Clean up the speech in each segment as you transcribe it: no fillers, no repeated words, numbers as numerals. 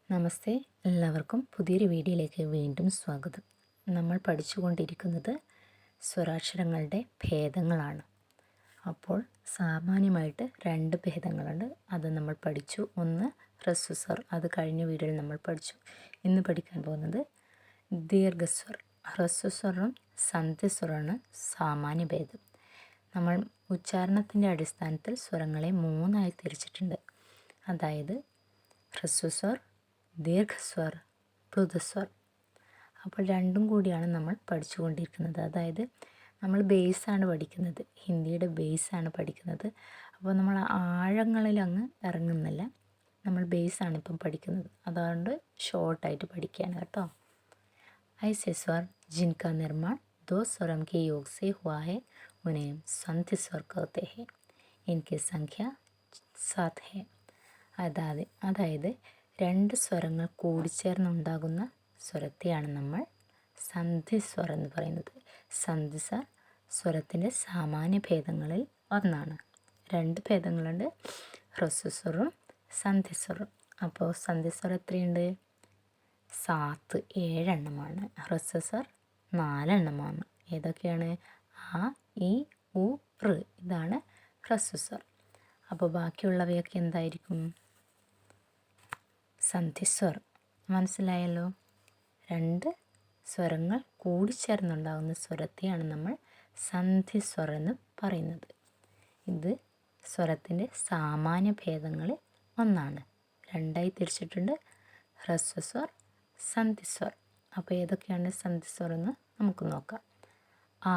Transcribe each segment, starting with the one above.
നമസ്തേ, എല്ലാവർക്കും പുതിയൊരു വീഡിയോയിലേക്ക് വീണ്ടും സ്വാഗതം. നമ്മൾ പഠിച്ചുകൊണ്ടിരിക്കുന്നത് സ്വരാക്ഷരങ്ങളുടെ ഭേദങ്ങളാണ്. അപ്പോൾ സാമാന്യമായിട്ട് 2 ഭേദങ്ങളുണ്ട്. അത് നമ്മൾ പഠിച്ചു. ഒന്ന് ഹ്രസ്വസ്വർ, അത് കഴിഞ്ഞ വീഡിയോയിൽ നമ്മൾ പഠിച്ചു. ഇന്ന് പഠിക്കാൻ പോകുന്നത് ദീർഘസ്വർ. ഹ്രസ്വസ്വരം സന്ധിസ്വരമാണ് സാമാന്യ ഭേദം. നമ്മൾ ഉച്ചാരണത്തിൻ്റെ അടിസ്ഥാനത്തിൽ സ്വരങ്ങളെ 3 തിരിച്ചിട്ടുണ്ട്. അതായത് ഹ്രസ്വസ്വർ, ദീർഘസ്വർ, പ്ലുതസ്വർ. അപ്പോൾ രണ്ടും കൂടിയാണ് നമ്മൾ പഠിച്ചുകൊണ്ടിരിക്കുന്നത്. അതായത് നമ്മൾ ബേസാണ് പഠിക്കുന്നത്, ഹിന്ദിയുടെ ബേസാണ് പഠിക്കുന്നത്. അപ്പോൾ നമ്മൾ ആഴങ്ങളിൽ അങ്ങ് ഇറങ്ങുന്നില്ല, നമ്മൾ ബേസാണ് ഇപ്പം പഠിക്കുന്നത്. അതുകൊണ്ട് ഷോർട്ടായിട്ട് പഠിക്കുകയാണ് കേട്ടോ. ऐसे स्वर जिनका निर्माण 2 स्वरों के योग से हुआ है उन्हें संधि स्वर कहते हैं. इनकी संख्या 7 है. അതായത് 2 സ്വരങ്ങൾ കൂടിച്ചേർന്നുണ്ടാകുന്ന സ്വരത്തെയാണ് നമ്മൾ സന്ധിസ്വർ എന്ന് പറയുന്നത്. സന്ധിസ്വർ സ്വരത്തിൻ്റെ സാമാന്യ ഭേദങ്ങളിൽ ഒന്നാണ്. 2 ഭേദങ്ങളുണ്ട്, ഹ്രസ്വസ്വറും സന്ധിസ്വറും. അപ്പോൾ സന്ധിസ്വരം എത്രയുണ്ട്? 7 എണ്ണമാണ്. ഹ്രസ്വസ്വർ 4 എണ്ണമാണ്. ഏതൊക്കെയാണ്? ആ, ഇ, ഉ, ഋ. ഇതാണ് ഹ്രസ്വസ്വർ. അപ്പോൾ ബാക്കിയുള്ളവയൊക്കെ എന്തായിരിക്കും? സന്ധിസ്വർ. മനസ്സിലായല്ലോ? 2 സ്വരങ്ങൾ കൂടിച്ചേർന്നുണ്ടാകുന്ന സ്വരത്തെയാണ് നമ്മൾ സന്ധിസ്വർ എന്ന് പറയുന്നത്. ഇത് സ്വരത്തിൻ്റെ സാമാന്യ ഭേദങ്ങളിൽ ഒന്നാണ്. 2 തിരിച്ചിട്ടുണ്ട്, ഹ്രസ്വസ്വർ, സന്ധിസ്വർ. അപ്പോൾ ഏതൊക്കെയാണ് സന്ധിസ്വർ എന്ന് നമുക്ക് നോക്കാം. ആ,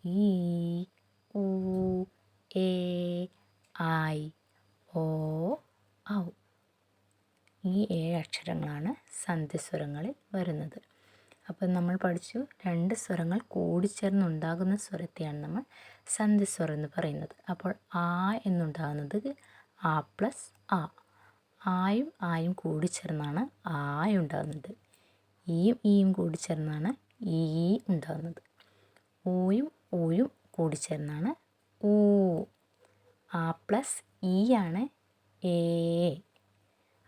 ഈ, ഉ, എ, ഐ, ഓ, ഔ. ഈ 7 അക്ഷരങ്ങളാണ് സന്ധിസ്വരങ്ങളിൽ വരുന്നത്. അപ്പോൾ നമ്മൾ പഠിച്ചു, 2 സ്വരങ്ങൾ കൂടിച്ചേർന്നുണ്ടാകുന്ന സ്വരത്തെയാണ് നമ്മൾ സന്ധിസ്വർ എന്ന് പറയുന്നത്. അപ്പോൾ ആ എന്നുണ്ടാകുന്നത് ആ പ്ലസ് ആ. ആയും ആയും കൂടിച്ചേർന്നാണ് ആയ ഉണ്ടാകുന്നത്. ഈയും ഈയും കൂടിച്ചേർന്നാണ് ഈ ഉണ്ടാകുന്നത്. ഊയും ഊയും കൂടിച്ചേർന്നാണ് ഊ. ആ പ്ലസ് ഈ ആണ് ഏ.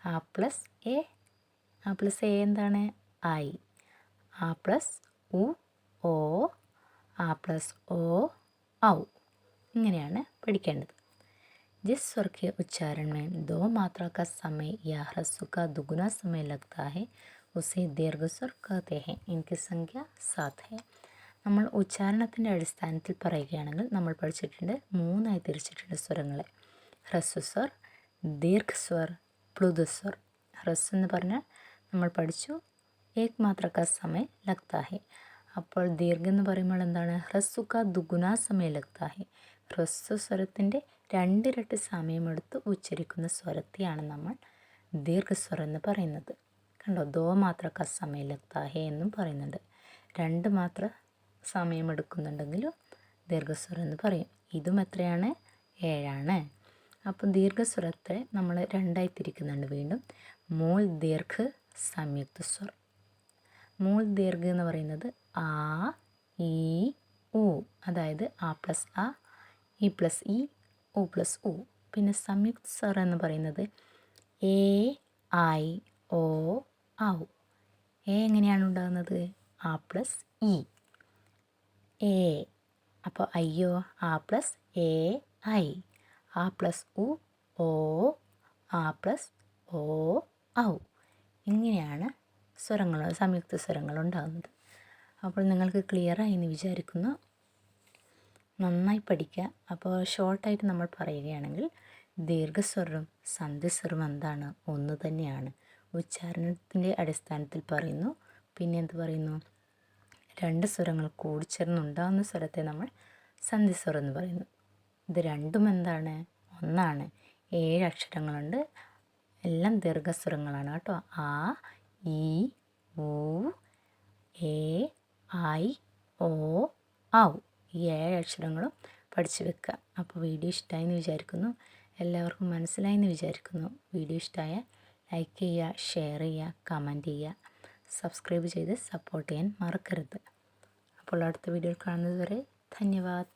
ആ പ്ലസ് എ. ആ പ്ലസ് എ എന്താണ്? ഐ. ആ പ്ലസ് ഉ ഓ. ആ പ്ലസ് ഓ ഔ. ഇങ്ങനെയാണ് പഠിക്കേണ്ടത്. जिस स्वर के उच्चारण में 2 मात्रा का समय या ह्रस्व का दुगुना समय लगता है उसे दीर्घस्वर कहते हैं. इनकी संख्या 7 है. നമ്മൾ ഉച്ചാരണത്തിൻ്റെ അടിസ്ഥാനത്തിൽ പറയുകയാണെങ്കിൽ നമ്മൾ പഠിച്ചിട്ടുണ്ട്, 3 തിരിച്ചിട്ടുണ്ട് സ്വരങ്ങളെ. ഹ്രസ്വസ്വർ, ദീർഘസ്വർ, പ്ലുതസ്വർ. ഹ്രസ്വ എന്ന് പറഞ്ഞാൽ നമ്മൾ പഠിച്ചു ഏക് മാത്ര കാ സമയ ലഗ്താ ഹെ. അപ്പോൾ ദീർഘ എന്ന് പറയുമ്പോൾ എന്താണ്? ഹ്രസ്വ കാ ദുഗുന സമയ ലഗ്താ ഹെ. ഹ്രസ്വസ്വരത്തിൻ്റെ 2 ഇരട്ടി സമയമെടുത്ത് ഉച്ചരിക്കുന്ന സ്വരത്തെയാണ് നമ്മൾ ദീർഘസ്വരം എന്ന് പറയുന്നത്. കണ്ടോ? 2 മാത്ര കാ സമയ ലഗ്താ ഹെ എന്നും പറയുന്നുണ്ട്. 2 മാത്ര സമയമെടുക്കുന്നുണ്ടെങ്കിലും ദീർഘസ്വരം എന്ന് പറയും. ഇതും എത്രയാണ്? 7. അപ്പം ദീർഘസ്വരത്തെ നമ്മൾ 2 തിരിക്കുന്നുണ്ട് വീണ്ടും. മൂൽ ദീർഘ സംയുക്ത സ്വർ. മൂൽ ദീർഘ എന്ന് പറയുന്നത് ആ, ഈ, ഉ. അതായത് ആ പ്ലസ് ആ, ഇ പ്ലസ് ഇ, ഉ പ്ലസ് ഉ. പിന്നെ സംയുക്ത സ്വർ എന്ന് പറയുന്നത് എ, ഐ, ഓ, ഔ. എ എങ്ങനെയാണ് ഉണ്ടാകുന്നത്? ആ പ്ലസ് ഇ, എ. അപ്പോൾ അയ്യോ, ആ പ്ലസ് എ, ഐ. ആ പ്ലസ് ഉ, ഓ. ആ പ്ലസ് ഓ, ഔ. ഇങ്ങനെയാണ് സംയുക്ത സ്വരങ്ങൾ ഉണ്ടാകുന്നത്. അപ്പോൾ നിങ്ങൾക്ക് ക്ലിയറായി എന്ന് വിചാരിക്കുന്നു. നന്നായി പഠിക്കുക. അപ്പോൾ ഷോർട്ടായിട്ട് നമ്മൾ പറയുകയാണെങ്കിൽ ദീർഘസ്വരവും സന്ധിസ്വരവും എന്താണ്? ഒന്ന് തന്നെയാണ്. ഉച്ചാരണത്തിൻ്റെ അടിസ്ഥാനത്തിൽ പറയുന്നു. പിന്നെ എന്ത് പറയുന്നു? 2 സ്വരങ്ങൾ കൂടിച്ചേർന്നുണ്ടാകുന്ന സ്വരത്തെ നമ്മൾ സന്ധിസ്വരം എന്ന് പറയുന്നു. ഇത് രണ്ടും എന്താണ്? ഒന്നാണ്. 7 അക്ഷരങ്ങളുണ്ട്, എല്ലാം ദീർഘസ്വരങ്ങളാണ് കേട്ടോ. ആ, ഈ, ഉ, എ, ഐ, ഓ, ഔ. ഈ 7 അക്ഷരങ്ങളും പഠിച്ചു വെക്കുക. അപ്പോൾ വീഡിയോ ഇഷ്ടമായി എന്ന് വിചാരിക്കുന്നു. എല്ലാവർക്കും മനസ്സിലായി എന്ന് വിചാരിക്കുന്നു. വീഡിയോ ഇഷ്ടമായാൽ ലൈക്ക് ചെയ്യുക, ഷെയർ ചെയ്യുക, കമൻറ്റ് ചെയ്യുക, സബ്സ്ക്രൈബ് ചെയ്ത് സപ്പോർട്ട് ചെയ്യാൻ മറക്കരുത്. അപ്പോൾ അടുത്ത വീഡിയോയിൽ കാണുന്നത് വരെ ധന്യവാദ്.